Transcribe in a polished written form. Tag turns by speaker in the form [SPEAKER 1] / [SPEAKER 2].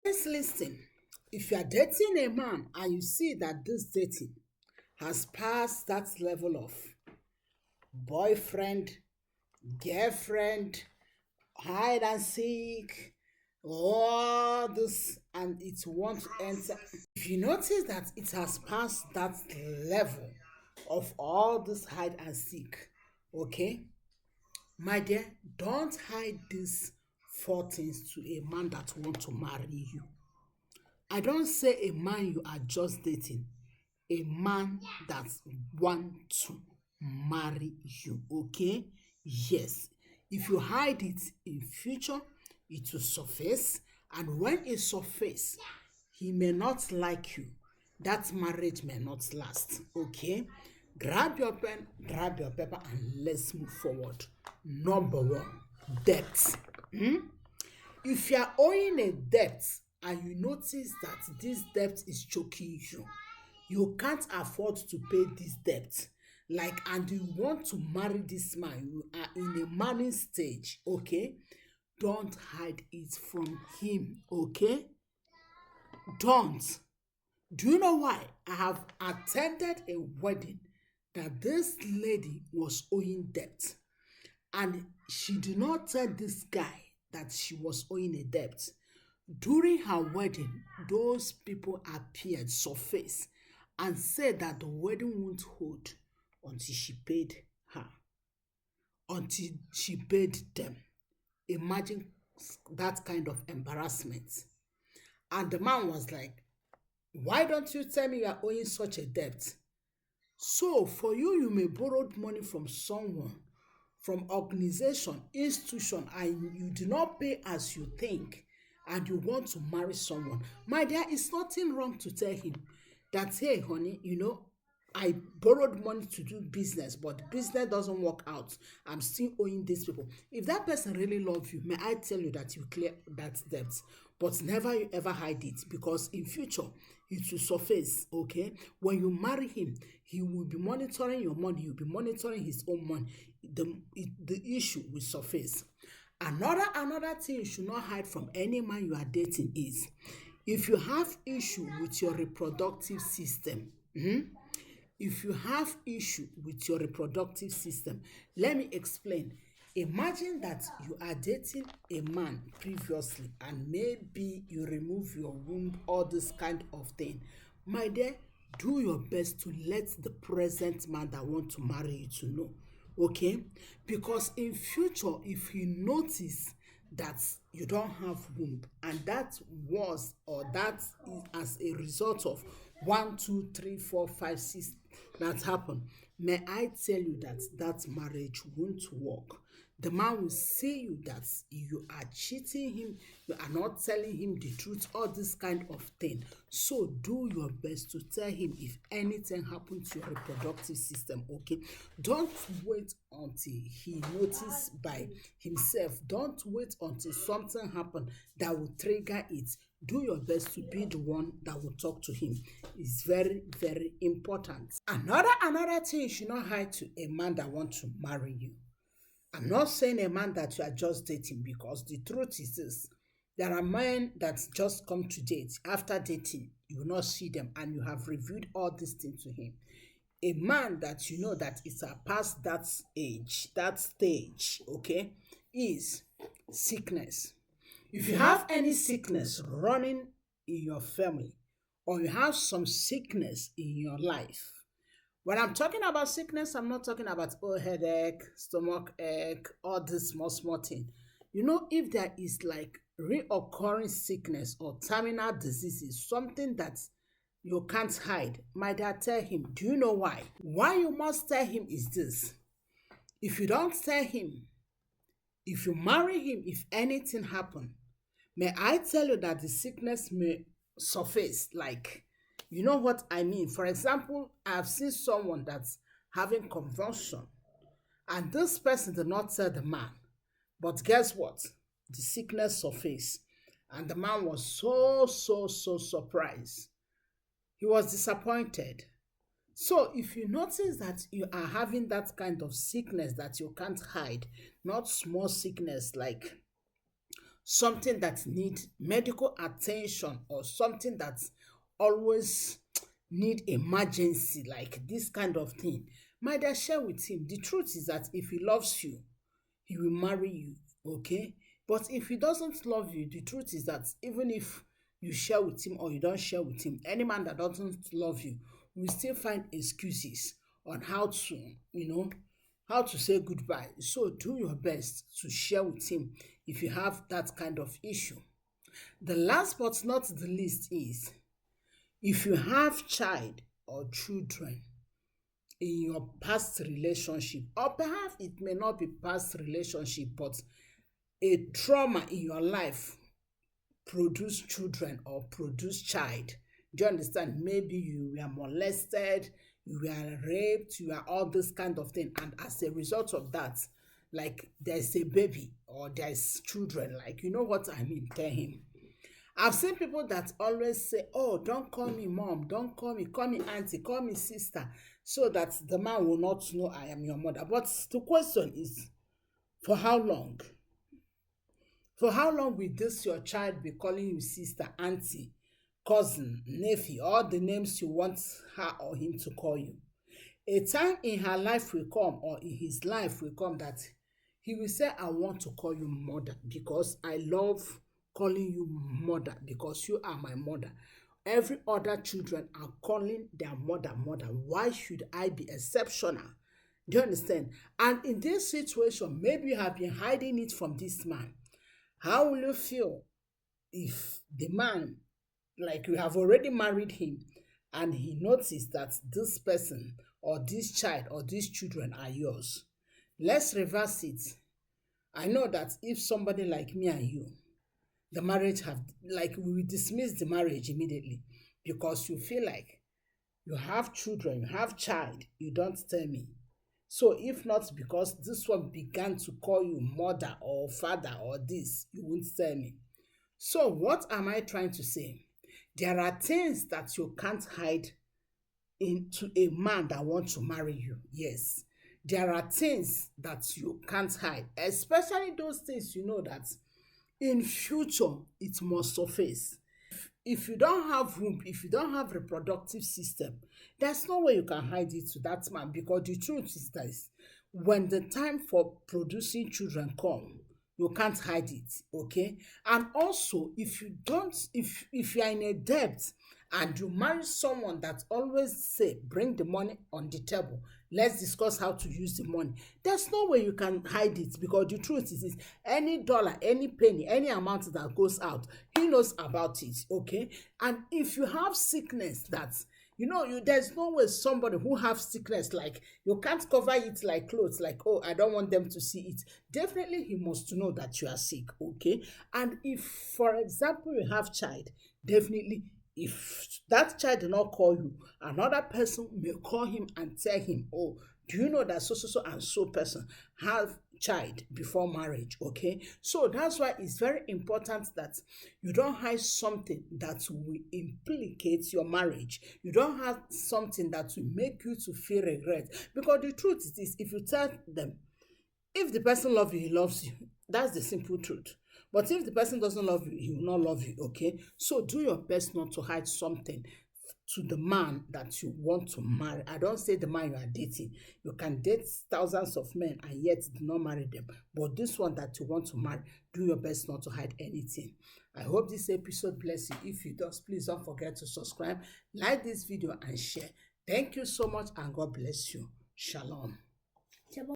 [SPEAKER 1] Let's listen. If you are dating a man and you see that this dating has passed that level of boyfriend, girlfriend, hide and seek, all this, and it won't enter. If you notice that it has passed that level of all this hide and seek, okay, my dear, don't hide these four things to a man that want to marry you. I don't say a man you are just dating, a man that want to marry you, okay? Yes. If you hide it in future, it will surface, and when it surface, he may not like you. That marriage may not last, okay? Grab your pen, grab your paper, and let's move forward. Number one, debt. If you are owing a debt and you notice that this debt is choking you, you can't afford to pay this debt. Like, and you want to marry this man, you are in a marrying stage, okay? Don't hide it from him, okay? Don't. Do you know why? I have attended a wedding that this lady was owing debt, and she did not tell this guy that she was owing a debt. During her wedding, those people appeared, surfaced, and said that the wedding won't hold until she paid her, until she paid them. Imagine that kind of embarrassment. And the man was like, why don't you tell me you are owing such a debt? So for you, you may borrow money from someone, from organization, institution, and you do not pay as you think, and you want to marry someone. My dear, it's nothing wrong to tell him that, hey, honey, I borrowed money to do business, but business doesn't work out. I'm still owing these people. If that person really loves you, may I tell you that you clear that debt, but never you ever hide it, because in future it will surface. Okay, when you marry him, he will be monitoring your money. You'll be monitoring his own money. The issue will surface. Another thing you should not hide from any man you are dating is, if you have issue with your reproductive system. If you have issue with your reproductive system, let me explain. Imagine that you are dating a man previously and maybe you remove your womb, all this kind of thing. My dear, do your best to let the present man that want to marry you to know. Okay? Because in future, if he notice that you don't have womb, and that was, or that is as a result of 1, 2, 3, 4, 5, 6 that happened, may I tell you that that marriage won't work. The man will see you that you are cheating him, you are not telling him the truth, all this kind of thing. So do your best to tell him if anything happens to your reproductive system, okay? Don't wait until he notices by himself. Don't wait until something happens that will trigger it. Do your best to be the one that will talk to him. It's very, very important. Another thing you should not hide to a man that wants to marry you. I'm not saying a man that you are just dating, because the truth is this. There are men that just come to date. After dating, you will not see them, and you have reviewed all these things to him. A man that you know that is past that age, that stage, okay, is sickness. If you have any sickness running in your family, or you have some sickness in your life, when I'm talking about sickness, I'm not talking about headache, stomach ache, all this small thing. If there is like reoccurring sickness or terminal diseases, something that you can't hide, my dad tell him. Do you know why? Why you must tell him is this. If you don't tell him, if you marry him, if anything happen, may I tell you that the sickness may surface, like, you know what I mean? For example, I've seen someone that's having convulsion, and this person did not tell the man. But guess what? The sickness surfaced, and the man was so surprised. He was disappointed. So if you notice that you are having that kind of sickness that you can't hide, not small sickness like something that need medical attention, or something that always need emergency, like this kind of thing, my dear, share with him. The truth is that if he loves you, he will marry you, okay? But if he doesn't love you, the truth is that even if you share with him or you don't share with him, any man that doesn't love you will still find excuses on how to, how to say goodbye. So do your best to share with him if you have that kind of issue. The last but not the least is, if you have child or children in your past relationship, or perhaps it may not be past relationship, but a trauma in your life produce children or produce child. Do you understand? Maybe you were molested, you were raped, you are all this kind of thing, and as a result of that, like there's a baby or there's children, like, you know what I mean, tell him. I've seen people that always say, oh, don't call me mom, don't call me auntie, call me sister, so that the man will not know I am your mother. But the question is, for how long? For how long will this your child be calling you sister, auntie, cousin, nephew, all the names you want her or him to call you? A time in her life will come, or in his life will come, that he will say, I want to call you mother because I love calling you mother because you are my mother. Every other children are calling their mother mother. Why should I be exceptional? Do you understand? And in this situation, maybe you have been hiding it from this man. How will you feel if the man, like you have already married him, and he noticed that this person or this child or these children are yours? Let's reverse it. I know that if somebody like me and you, the marriage have, like, we will dismiss the marriage immediately, because you feel like you have children, you have child, you don't tell me. So if not because this one began to call you mother or father or this, you won't tell me. So what am I trying to say? There are things that you can't hide into a man that wants to marry you. Yes. There are things that you can't hide, especially those things you know that in future it must surface. If you don't have womb, if you don't have reproductive system, there's no way you can hide it to that man, because the truth is this: when the time for producing children come, you can't hide it, okay? And also, if you don't, if you are in a debt and you marry someone that always say, bring the money on the table, let's discuss how to use the money, there's no way you can hide it, because the truth is this: any dollar, any penny, any amount that goes out, he knows about it, okay? And if you have sickness that, there's no way somebody who have sickness, like, you can't cover it like clothes, like, oh, I don't want them to see it. Definitely he must know that you are sick, okay? And if, for example, you have child, definitely, if that child did not call you, another person may call him and tell him, oh, do you know that so and so person have child before marriage, okay? So that's why it's very important that you don't hide something that will implicate your marriage. You don't have something that will make you to feel regret, because the truth is this: if you tell them, if the person loves you, he loves you. That's the simple truth. But if the person doesn't love you, he will not love you, okay? So do your best not to hide something to the man that you want to marry. I don't say the man you are dating. You can date thousands of men and yet do not marry them. But this one that you want to marry, do your best not to hide anything. I hope this episode bless you. If it does, please don't forget to subscribe, like this video, and share. Thank you so much, and God bless you. Shalom.